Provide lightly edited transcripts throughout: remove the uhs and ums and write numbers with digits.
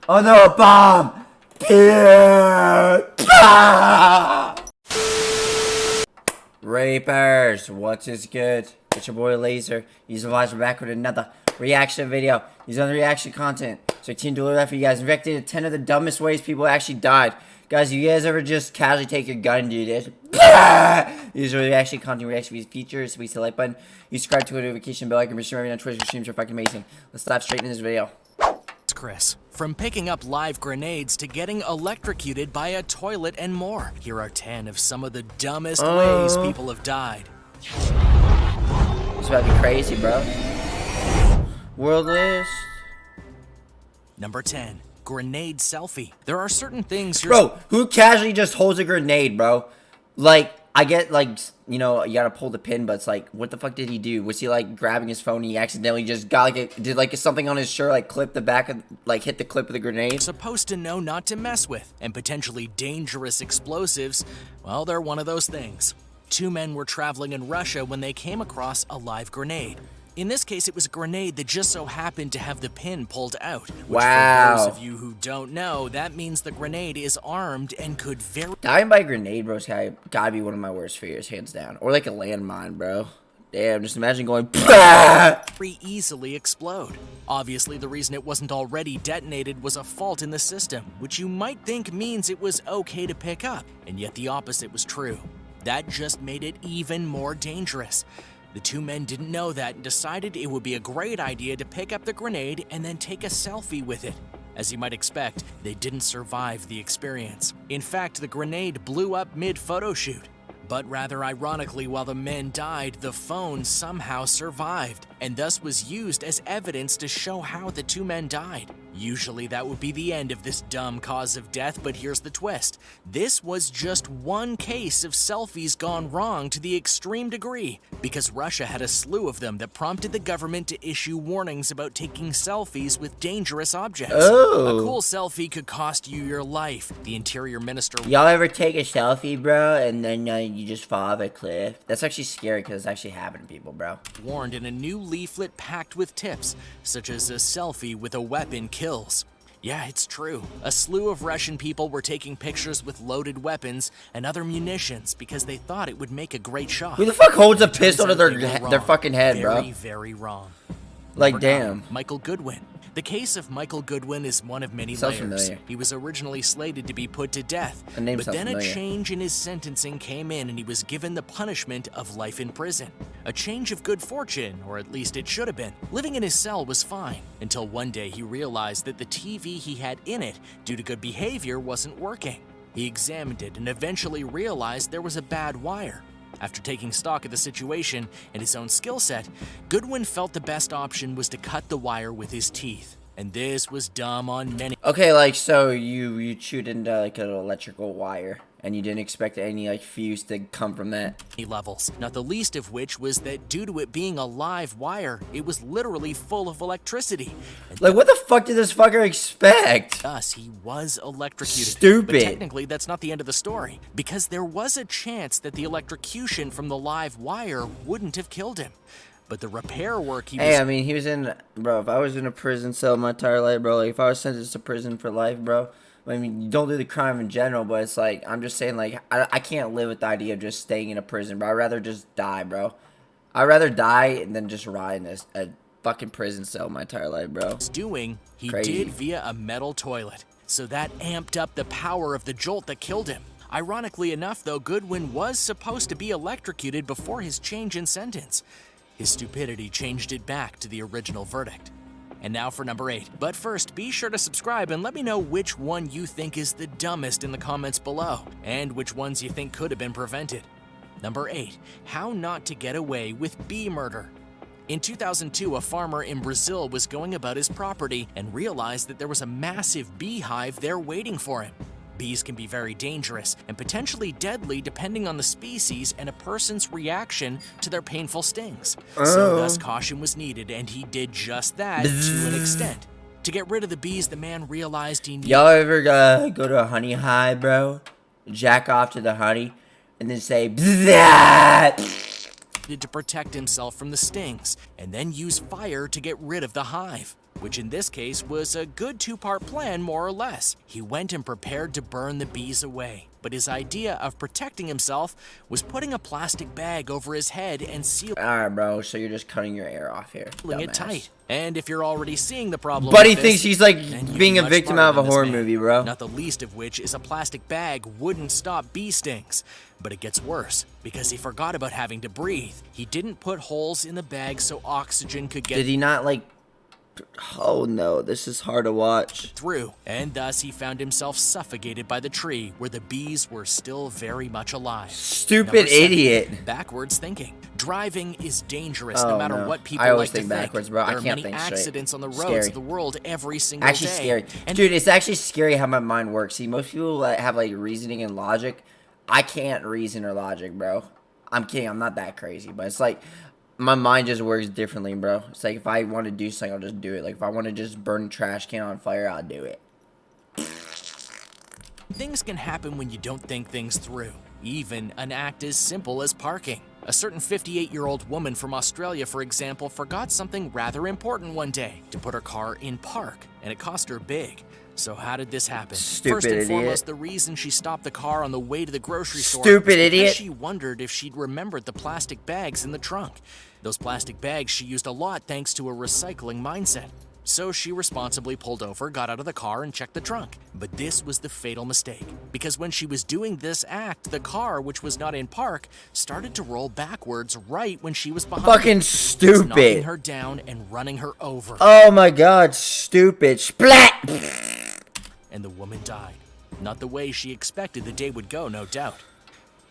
Oh no, a bomb! Rapers, what's is good? It's your boy Laser. He's Elijah back with another reaction video. He's on the reaction content. So I team to deliver that for you guys. Infected 10 of the dumbest ways people actually died. Guys, you guys ever just casually take your gun and do this? These are reaction content, reaction features. So please hit the like button. You subscribe to the notification bell. I can be sure on Twitch. Your streams are fucking amazing. Let's dive straight into this video. Chris. From picking up live grenades to getting electrocuted by a toilet and more. Here are 10 of some of the dumbest ways people have died. It's about to be crazy, bro. World list. Number 10. Grenade selfie. There are certain things you're— Bro, who casually just holds a grenade, bro? Like, I get, like, you know, you gotta pull the pin, but it's like, what the fuck did he do? Was he, like, grabbing his phone and he accidentally just got, like, did, like, something on his shirt, like, clip the back of, like, hit the clip of the grenade? Supposed to know not to mess with, and potentially dangerous explosives, well, they're one of those things. Two men were traveling in Russia when they came across a live grenade. In this case, it was a grenade that just so happened to have the pin pulled out. Which, for those of you who don't know, that means the grenade is armed and could very— Dying by grenade, bro, gotta be one of my worst fears, hands down. Or like a landmine, bro. Damn, just imagine going very easily explode. Obviously, the reason it wasn't already detonated was a fault in the system, which you might think means it was okay to pick up. And yet the opposite was true. That just made it even more dangerous. The two men didn't know that and decided it would be a great idea to pick up the grenade and then take a selfie with it. As you might expect, they didn't survive the experience. In fact, the grenade blew up mid-photo shoot. But rather ironically, while the men died, the phone somehow survived, and thus was used as evidence to show how the two men died. Usually that would be the end of this dumb cause of death, but here's the twist. This was just one case of selfies gone wrong to the extreme degree, because Russia had a slew of them that prompted the government to issue warnings about taking selfies with dangerous objects. A cool selfie could cost you your life, the interior minister— Y'all ever take a selfie, bro, and then you just fall off a cliff? That's actually scary because it's actually happening to people, bro. Warned in a new leaflet packed with tips, such as a selfie with a weapon kills. Yeah, it's true. A slew of Russian people were taking pictures with loaded weapons and other munitions because they thought it would make a great shot. Who the fuck holds a pistol to their fucking head, bro? Very, very wrong. Like, damn. Michael Goodwin. The case of Michael Goodwin is one of many Sounds layers. familiar. He was originally slated to be put to death, The name but sounds then familiar. a change in his sentencing came in and he was given the punishment of life in prison. A change of good fortune, or at least it should have been. Living in his cell was fine, until one day he realized that the TV he had in it, due to good behavior, wasn't working. He examined it and eventually realized there was a bad wire. After taking stock of the situation and his own skill set, Goodwin felt the best option was to cut the wire with his teeth. And this was dumb on many— Okay, like, so you chewed into, like, an electrical wire, and you didn't expect any, like, fuse to come from that. levels, not the least of which was that due to it being a live wire, it was literally full of electricity. And Like, what the fuck did this fucker expect? thus, he was electrocuted. Stupid. But technically, that's not the end of the story, because there was a chance that the electrocution from the live wire wouldn't have killed him. But the repair work he was— Hey, I mean, he was in, bro, if I was in a prison cell my entire life, bro, like, if I was sentenced to prison for life, bro, I mean, you don't do the crime in general, but it's like, I'm just saying, like, I can't live with the idea of just staying in a prison, bro. I'd rather just die, bro. I'd rather die than just rot in a fucking prison cell my entire life, bro. He Crazy. did via a metal toilet. So that amped up the power of the jolt that killed him. Ironically enough, though, Goodwin was supposed to be electrocuted before his change in sentence. His stupidity changed it back to the original verdict. And now for number 8. But first, be sure to subscribe and let me know which one you think is the dumbest in the comments below, and which ones you think could have been prevented. Number 8. How not to get away with bee murder. In 2002, a farmer in Brazil was going about his property and realized that there was a massive beehive there waiting for him. Bees can be very dangerous and potentially deadly depending on the species and a person's reaction to their painful stings. So thus caution was needed, and he did just that to an extent. To get rid of the bees, the man realized he needed— Y'all ever go to a honey hive, bro? Jack off to the honey, and then say, "Bzzzt." to protect himself from the stings, and then use fire to get rid of the hive. which in this case was a good two-part plan more or less. He went and prepared to burn the bees away, but his idea of protecting himself was putting a plastic bag over his head and sealing Alright, bro, so you're just cutting your air off here. it tight. And if you're already seeing the problem Buddy with this, thinks he's like then you'd being be a much victim smarter out of a than this horror man. movie, bro. Not the least of which is a plastic bag wouldn't stop bee stings. But it gets worse, because he forgot about having to breathe. He didn't put holes in the bag so oxygen could get Did he not like... Oh no, this is hard to watch. through, and thus he found himself suffocated by the tree where the bees were still very much alive. Stupid Number 7, idiot. backwards thinking. Driving is dangerous Oh, no matter no. what people I always like to think backwards, bro. I There are can't many think straight. accidents on the roads Scary. of the world every single Actually day. scary. And Dude, it's actually scary how my mind works. See, most people that have like reasoning and logic. I can't reason or logic, bro. I'm kidding. I'm not that crazy. But it's like, my mind just works differently, bro. It's like, if I want to do something, I'll just do it. Like, if I want to just burn a trash can on fire, I'll do it. things can happen when you don't think things through. Even an act as simple as parking. A certain 58-year-old woman from Australia, for example, forgot something rather important one day, to put her car in park, and it cost her big. So how did this happen? Stupid First and idiot. foremost, the reason she stopped the car on the way to the grocery store Stupid was because idiot. she wondered if she'd remembered the plastic bags in the trunk. Those plastic bags she used a lot thanks to a recycling mindset. So she responsibly pulled over, got out of the car, and checked the trunk. But this was the fatal mistake, because when she was doing this act, the car, which was not in park, started to roll backwards right when she was behind. Fucking knocking stupid. her down and running her over. Oh my god, stupid. Splat! And the woman died. Not the way she expected the day would go, no doubt.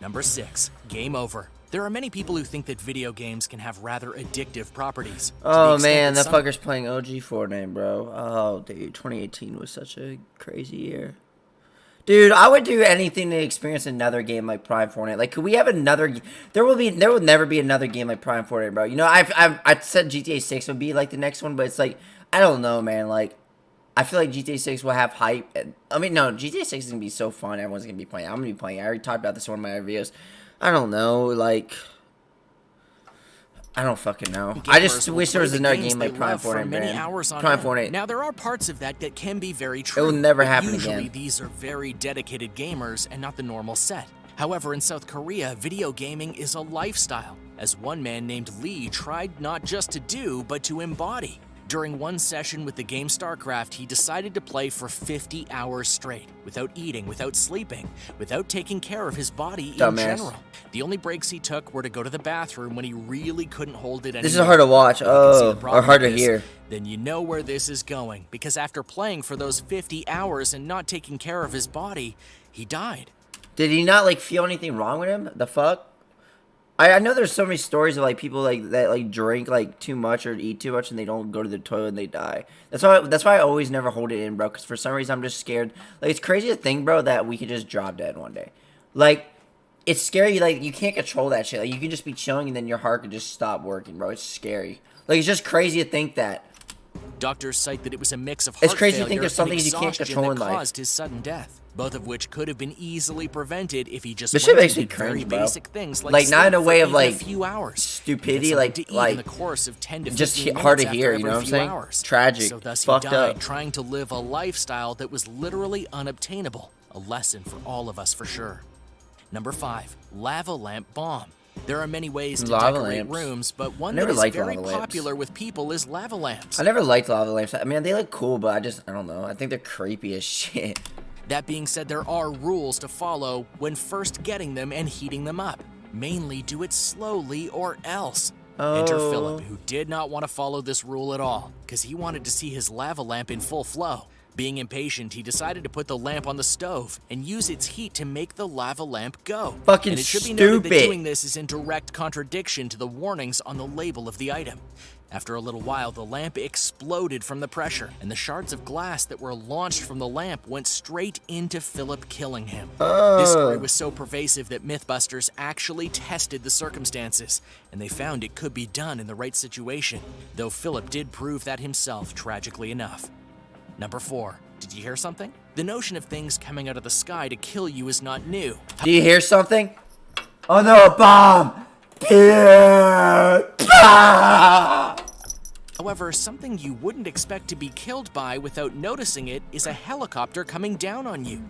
Number 6, game over. There are many people who think that video games can have rather addictive properties. To the Oh extent man, that some fucker's playing OG Fortnite, bro. Oh, dude, 2018 was such a crazy year. Dude, I would do anything to experience another game like Prime Fortnite. Like, could we have another? There will never be another game like Prime Fortnite, bro. You know, I said GTA 6 would be like the next one, but it's like, I don't know, man. Like, I feel like GTA 6 will have hype. I mean, no, GTA 6 is gonna be so fun. Everyone's gonna be playing. I'm gonna be playing. I already talked about this in one of my videos. I don't know, like, I don't fucking know. I just wish there was another game like Prime Fortnite, man. Prime Fortnite. Now, there are parts of that that can be very true. It will never but happen usually again. These are very dedicated gamers and not the normal set. However, in South Korea, video gaming is a lifestyle, as one man named Lee tried not just to do, but to embody. During one session with the game StarCraft, he decided to play for 50 hours straight, without eating, without sleeping, without taking care of his body in Dumbass. general. The only breaks he took were to go to the bathroom when he really couldn't hold it anymore. This is hard to watch. If you can see the Oh, problem or hard to with this, hear. Then you know where this is going, because after playing for those 50 hours and not taking care of his body, he died. Did he not like feel anything wrong with him? The fuck? I know there's so many stories of like people like that like drink like too much or eat too much and they don't go to the toilet and they die. That's why I always never hold it in, bro. Because for some reason I'm just scared. Like, it's crazy to think, bro, that we could just drop dead one day. Like, it's scary. Like, you can't control that shit. Like, you can just be chilling and then your heart could just stop working, bro. It's scary. Like, it's just crazy to think that. Doctors cite that it was a mix of It's heart crazy to failure think there's and some things you can't exhaustion control in that life. caused his sudden death, both of which could have been easily prevented if he just This shit went makes and me did very cringe, bro. basic things like Like, not in a sleep way for of, even like, a few hours, stupidity, Get something like- to eat in the course of 10 to 15 just minutes hard to after hear, you every know what I'm few saying? hours. Tragic. So thus Fucked he died up. trying to live a lifestyle that was literally unobtainable. A lesson for all of us for sure. Number 5, lava lamp bomb. There are many ways to Lava decorate lamps. rooms, but one never that is liked very lava lamps. popular with people is lava lamps. I never liked lava lamps. I mean, they look cool, but I don't know. I think they're creepy as shit. That being said, there are rules to follow when first getting them and heating them up. Mainly do it slowly or else. Enter Oh. Philip, who did not want to follow this rule at all, because he wanted to see his lava lamp in full flow. Being impatient, he decided to put the lamp on the stove and use its heat to make the lava lamp go. Fucking And it should be noted that stupid. doing this is in direct contradiction to the warnings on the label of the item. After a little while, the lamp exploded from the pressure, and the shards of glass that were launched from the lamp went straight into Philip, killing him. This story was so pervasive that Mythbusters actually tested the circumstances, and they found it could be done in the right situation, though Philip did prove that himself, tragically enough. Number 4, did you hear something? The notion of things coming out of the sky to kill you is not new. Do you hear something? Oh no, a bomb! Yeah. Ah! However, something you wouldn't expect to be killed by without noticing it is a helicopter coming down on you.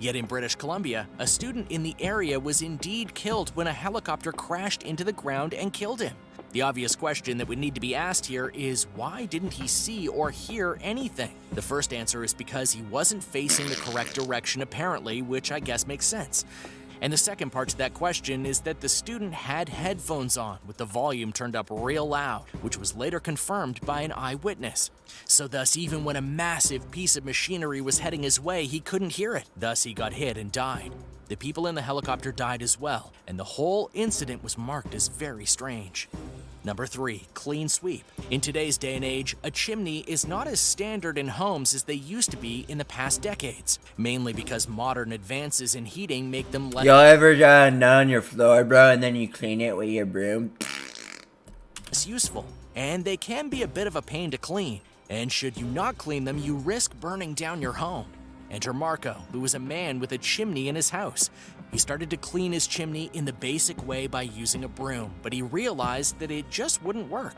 Yet in British Columbia, a student in the area was indeed killed when a helicopter crashed into the ground and killed him. The obvious question that would need to be asked here is, why didn't he see or hear anything? The first answer is because he wasn't facing the correct direction apparently, which I guess makes sense. And the second part to that question is that the student had headphones on with the volume turned up real loud, which was later confirmed by an eyewitness. So thus, even when a massive piece of machinery was heading his way, he couldn't hear it. Thus, he got hit and died. The people in the helicopter died as well, and the whole incident was marked as very strange. Number 3, clean sweep. In today's day and age, a chimney is not as standard in homes as they used to be in the past decades, mainly because modern advances in heating make them less Y'all ever done on your floor, bro, and then you clean it with your broom? useful, and they can be a bit of a pain to clean. And should you not clean them, you risk burning down your home. Enter Marco, who was a man with a chimney in his house. He started to clean his chimney in the basic way by using a broom, but he realized that it just wouldn't work.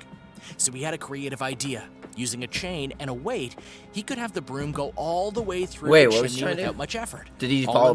So he had a creative idea. Using a chain and a weight, he could have the broom go all the way through the chimney without much effort. Did he fall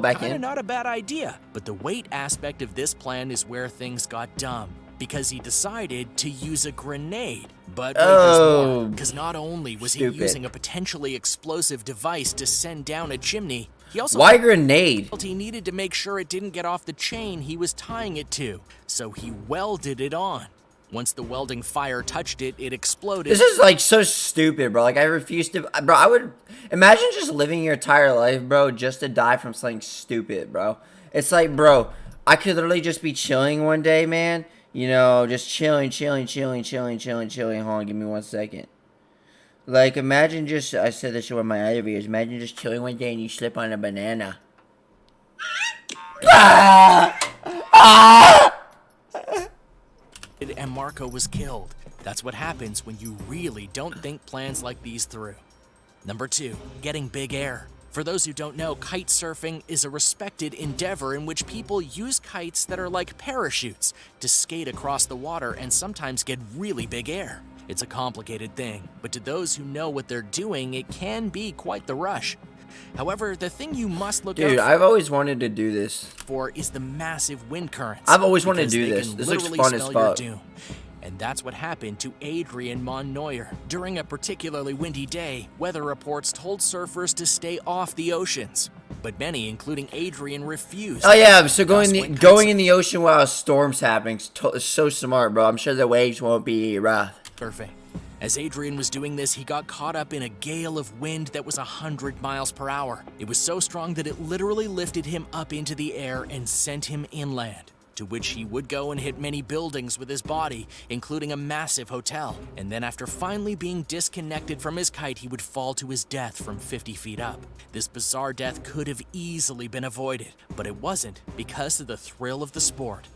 back in? Kinda not a bad idea, but the weight aspect of this plan is where things got dumb, because he decided to use a grenade. But wait, there's more, because not only was he using a potentially explosive device to send down a chimney, he also Why grenade? He needed to make sure it didn't get off the chain he was tying it to, so he welded it on. Once the welding fire touched it, it exploded. This is like so stupid, bro. Like, I refuse to, bro. I would imagine just living your entire life, bro, just to die from something stupid, bro. It's like, bro, I could literally just be chilling one day, man. You know, just chilling. Hold on, give me 1 second. Like, imagine just, I said this in my other videos. Imagine just chilling one day and you slip on a banana. And Marco was killed. That's what happens when you really don't think plans like these through. Number 2, getting big air. For those who don't know, kite surfing is a respected endeavor in which people use kites that are like parachutes to skate across the water and sometimes get really big air. It's a complicated thing, but to those who know what they're doing, it can be quite the rush. However, the thing you must look out I've always wanted to do this. For is the massive wind currents. I've always wanted to do this. This looks fun as fuck. And that's what happened to Adrian Monnoyer. During a particularly windy day, weather reports told surfers to stay off the oceans. But many, including Adrian, refused. Oh yeah, so going in the ocean while a storm's happening is so smart, bro. I'm sure the waves won't be rough. Perfect. As Adrian was doing this, he got caught up in a gale of wind that was 100 miles per hour. It was so strong that it literally lifted him up into the air and sent him inland, to which he would go and hit many buildings with his body, including a massive hotel. And then after finally being disconnected from his kite, he would fall to his death from 50 feet up. This bizarre death could have easily been avoided, but it wasn't because of the thrill of the sport.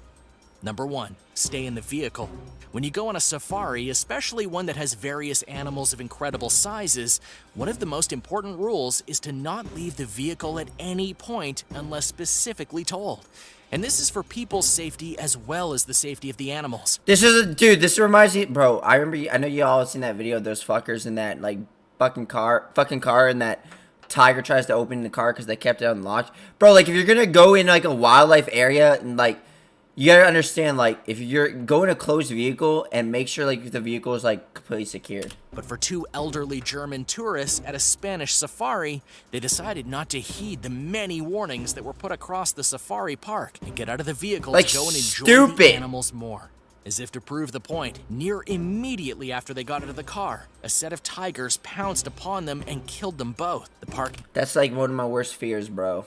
Number 1, stay in the vehicle. When you go on a safari, especially one that has various animals of incredible sizes, one of the most important rules is to not leave the vehicle at any point unless specifically told. And this is for people's safety as well as the safety of the animals. This reminds me, bro, I know you all seen that video of those fuckers in that, like, fucking car, and that tiger tries to open the car because they kept it unlocked. Bro, like, if you're gonna go in, like, a wildlife area and, like, you gotta understand, like, if you're going a closed vehicle and make sure, like, the vehicle is, like, completely secured. But for 2 elderly German tourists at a Spanish safari, they decided not to heed the many warnings that were put across the safari park and get out of the vehicle to go and enjoy the animals more. As if to prove the point, near immediately after they got out of the car, a set of tigers pounced upon them and killed them both. The park... That's, like, one of my worst fears, bro.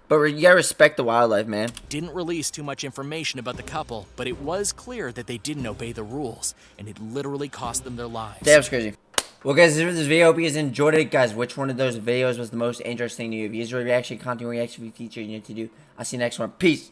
But you gotta respect the wildlife, man. Didn't release too much information about the couple, but it was clear that they didn't obey the rules, and it literally cost them their lives. That was crazy. Well, guys, this was this video. Hope you guys enjoyed it. Guys, which one of those videos was the most interesting to you? If you enjoyed reaction content, reaction feature you need to do. I'll see you next one. Peace.